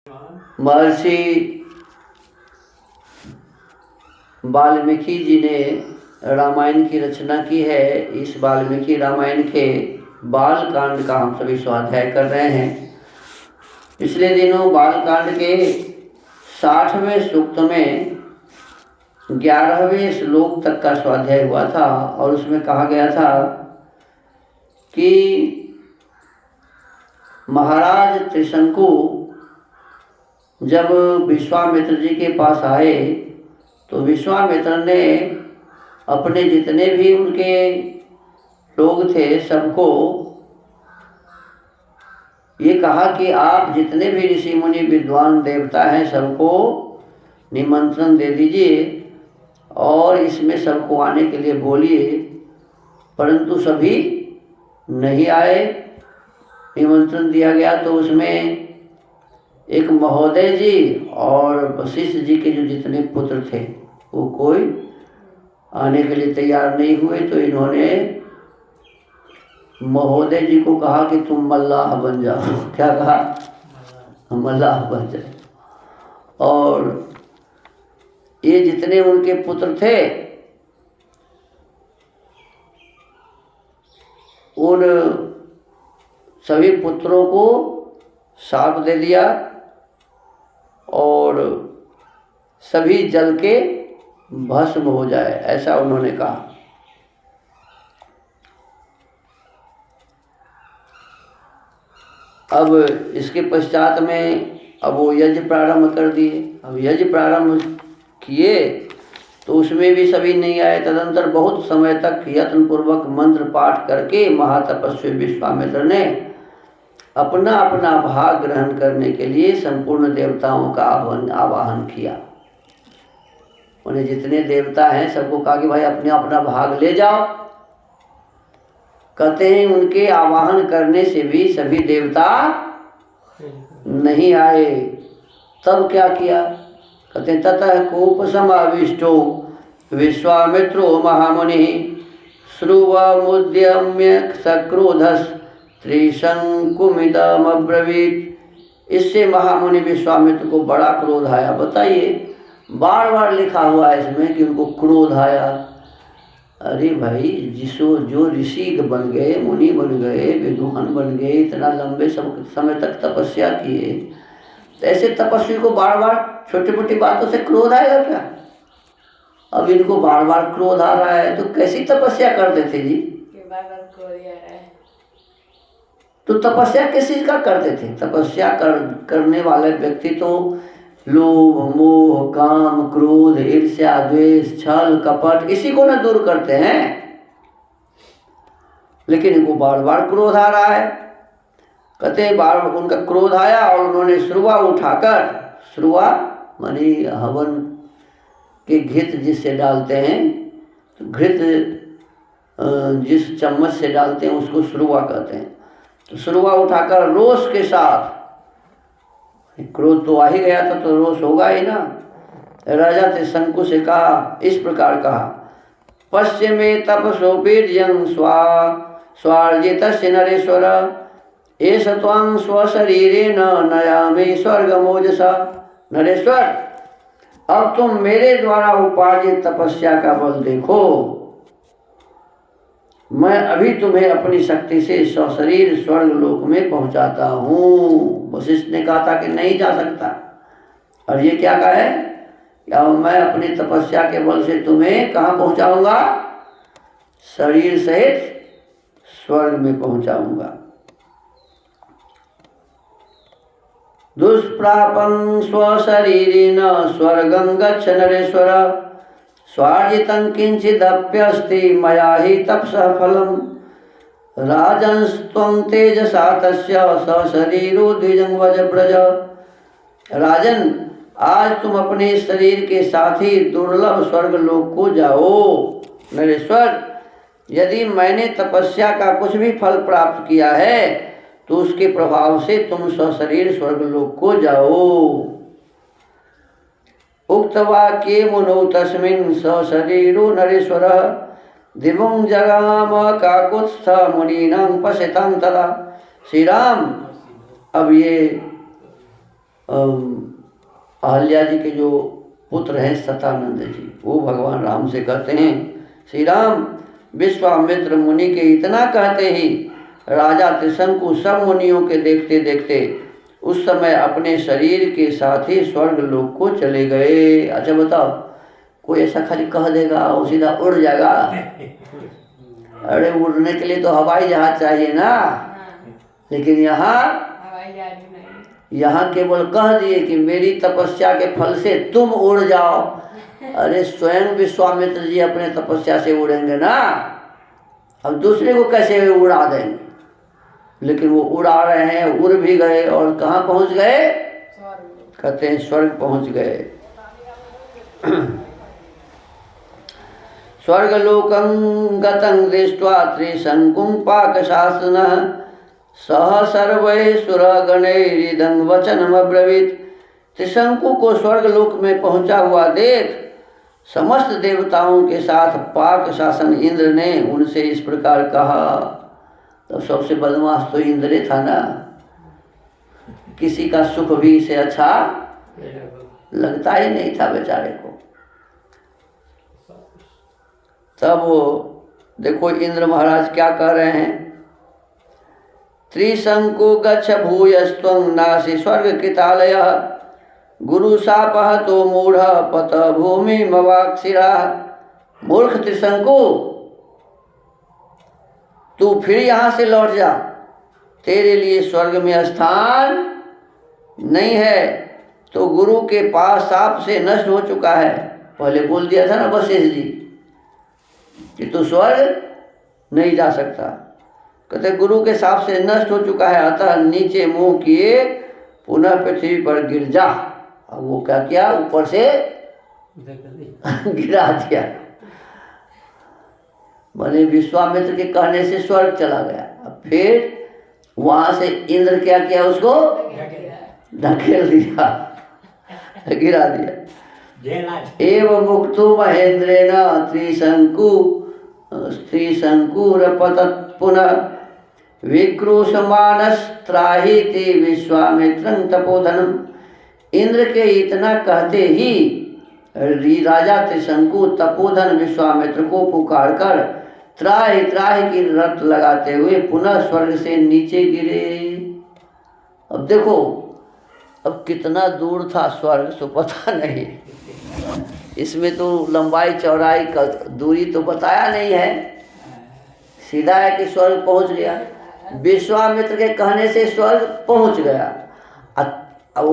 महर्षि वाल्मीकि जी ने रामायण की रचना की है। इस वाल्मीकि रामायण के बाल कांड का हम सभी स्वाध्याय कर रहे हैं। पिछले दिनों बाल कांड के 60वें सूक्त में 11वें श्लोक तक का स्वाध्याय हुआ था और उसमें कहा गया था कि महाराज त्रिशंकु जब विश्वामित्र जी के पास आए तो विश्वामित्र ने अपने जितने भी उनके लोग थे सबको ये कहा कि आप जितने भी ऋषि मुनि विद्वान देवता हैं सबको निमंत्रण दे दीजिए और इसमें सबको आने के लिए बोलिए। परंतु सभी नहीं आए। निमंत्रण दिया गया तो उसमें एक महोदय जी और वशिष्ठ जी के जो जितने पुत्र थे वो कोई आने के लिए तैयार नहीं हुए। तो इन्होंने महोदय जी को कहा कि तुम मल्लाह बन जाओ। क्या कहा? मल्लाह बन जाओ। और ये जितने उनके पुत्र थे उन सभी पुत्रों को शाप दे दिया और सभी जल के भस्म हो जाए, ऐसा उन्होंने कहा। अब इसके पश्चात में अब वो यज्ञ प्रारंभ कर दिए। अब यज्ञ प्रारंभ किए तो उसमें भी सभी नहीं आए। तदंतर बहुत समय तक यत्न पूर्वक मंत्र पाठ करके महातपस्वी विश्वामित्र ने अपना अपना भाग ग्रहण करने के लिए संपूर्ण देवताओं का आवाहन किया। उन्हें जितने देवता हैं सबको कहा कि भाई अपने अपना भाग ले जाओ। कहते हैं उनके आवाहन करने से भी सभी देवता नहीं आए। तब क्या किया? कहते हैं ततः कोप समाविष्टो विश्वामित्रो महामुनि श्रुवमुद्यम्य सक्रोधस त्रिशंकुमिदम् अब्रवीत। इससे महामुनि विश्वामित्र को बड़ा क्रोध आया। बताइए, बार बार लिखा हुआ है इसमें कि उनको क्रोध आया। अरे भाई, जो ऋषि बन गए, मुनि बन गए, विद्वान बन गए, इतना लंबे समय तक तपस्या किए, तो ऐसे तपस्वी को बार बार छोटी मोटी बातों से क्रोध आएगा क्या? अब इनको बार बार क्रोध आ रहा है तो कैसी तपस्या करते थे जी? तो तपस्या किस चीज का करते थे? तपस्या करने वाले व्यक्ति तो लोभ, मोह, काम, क्रोध, ईर्ष्या, द्वेष, छल, कपट इसी को ना दूर करते हैं। लेकिन इनको बार बार क्रोध आ रहा है। कहते हैं बार उनका क्रोध आया और उन्होंने श्रुवा उठाकर, श्रुवा मानी हवन के घृत जिससे डालते हैं, तो घृत जिस चम्मच से डालते हैं उसको श्रुवा कहते हैं। तो श्रुवा उठाकर रोष के साथ, क्रोध तो आ ही गया था तो रोष होगा ही ना, राजा त्रिशंकु से कहा, इस प्रकार कहा, पश्चिमे तपसोपीर्यं स्वार्जितस्य नरेश्वर एष त्वं स्वशरीरेण नयामि स्वर्गमोजसा। नरेश्वर, अब तुम मेरे द्वारा उपार्जित तपस्या का बल देखो। मैं अभी तुम्हें अपनी शक्ति से सशरीर स्वर्ग लोक में पहुंचाता हूँ। वशिष्ठ ने कहा था कि नहीं जा सकता, और ये क्या कहा है? अब मैं अपनी तपस्या के बल से तुम्हें कहाँ पहुंचाऊंगा? शरीर सहित स्वर्ग में पहुंचाऊंगा। दुष्प्रापं स्वशरीरेण स्वर्गं गच्छ नरेश्वर स्वार्जितं किंचिदप्यस्ति मया हि तपसः फलम् राजन्स्त्वं तेजसा तस्य सशरीरो द्विजं व्रज। राजन, आज तुम अपने शरीर के साथ ही दुर्लभ स्वर्ग लोक को जाओ। नरेश्वर, यदि मैंने तपस्या का कुछ भी फल प्राप्त किया है तो उसके प्रभाव से तुम सशरीर स्वर्ग लोक को जाओ। उक्तवाक्ये मुनौ तस्मिन् सशरीरो नरेश्वर दिवं जगाम काकुत्स्थ मुनीनां पश्यतां तदा। श्री राम, अब ये अहल्या जी के जो पुत्र हैं सतानंद जी, वो भगवान राम से कहते हैं, श्री राम विश्वामित्र मुनि के इतना कहते ही राजा त्रिशंकु सब मुनियों के देखते देखते उस समय अपने शरीर के साथ ही स्वर्ग लोक को चले गए। अच्छा बताओ, कोई ऐसा खाली कह देगा और सीधा उड़ जाएगा? अरे उड़ने के लिए तो हवाई जहाज चाहिए ना। लेकिन यहाँ केवल कह दिए कि मेरी तपस्या के फल से तुम उड़ जाओ। अरे स्वयं विश्वामित्र जी अपने तपस्या से उड़ेंगे ना, अब दूसरे को कैसे उड़ा देंगे? लेकिन वो उड़ा रहे हैं, उड़ भी गए और कहाँ पहुँच गए? कहते हैं स्वर्ग पहुँच गए। स्वर्गलोकं गतं दृष्ट्वा त्रिशंकुं पाकशासनः सह सर्वैसुरगणैरिदं वचनमब्रवीत्। त्रिशंकु को स्वर्गलोक में पहुंचा हुआ देख समस्त देवताओं के साथ पाक शासन इंद्र ने उनसे इस प्रकार कहा। तो सबसे बदमाश तो इंद्र था ना, किसी का सुख भी इसे अच्छा लगता ही नहीं था बेचारे को। तब वो देखो इंद्र महाराज क्या कह रहे हैं, त्रिशंकु गच्छ भूयस्त्वं नासि स्वर्ग कृतालयः गुरु शापः तो मूढ़ पत भूमि मवाक्षिरा। मूर्ख त्रिशंकु, तू फिर यहाँ से लौट जा, तेरे लिए स्वर्ग में स्थान नहीं है। तो गुरु के पास शाप से नष्ट हो चुका है। पहले बोल दिया था ना वशिष्ठ जी कि तू स्वर्ग नहीं जा सकता। कहते गुरु के शाप से नष्ट हो चुका है, अतः नीचे मुंह किए पुनः पृथ्वी पर गिर जा। अब वो क्या किया, ऊपर से गिरा दिया। माने विश्वामित्र के कहने से स्वर्ग चला गया। अब फिर वहां से इंद्र क्या किया, उसको ढकेल दिया, गिरा दिया। एवं मुक्तो महेंद्रेण त्रिशंकुरपतत् पुनः विक्रोशमानस्त्राहीति विश्वामित्रं तपोधनम्। इंद्र के इतना कहते ही राजा त्रिशंकु तपोधन विश्वामित्र को पुकार कर त्राहि त्राहि की रट लगाते हुए पुनः स्वर्ग से नीचे गिरे। अब देखो, अब कितना दूर था स्वर्ग सो पता नहीं, इसमें तो लंबाई चौड़ाई का दूरी तो बताया नहीं है, सीधा है कि स्वर्ग पहुंच गया। विश्वामित्र के कहने से स्वर्ग पहुंच गया। अब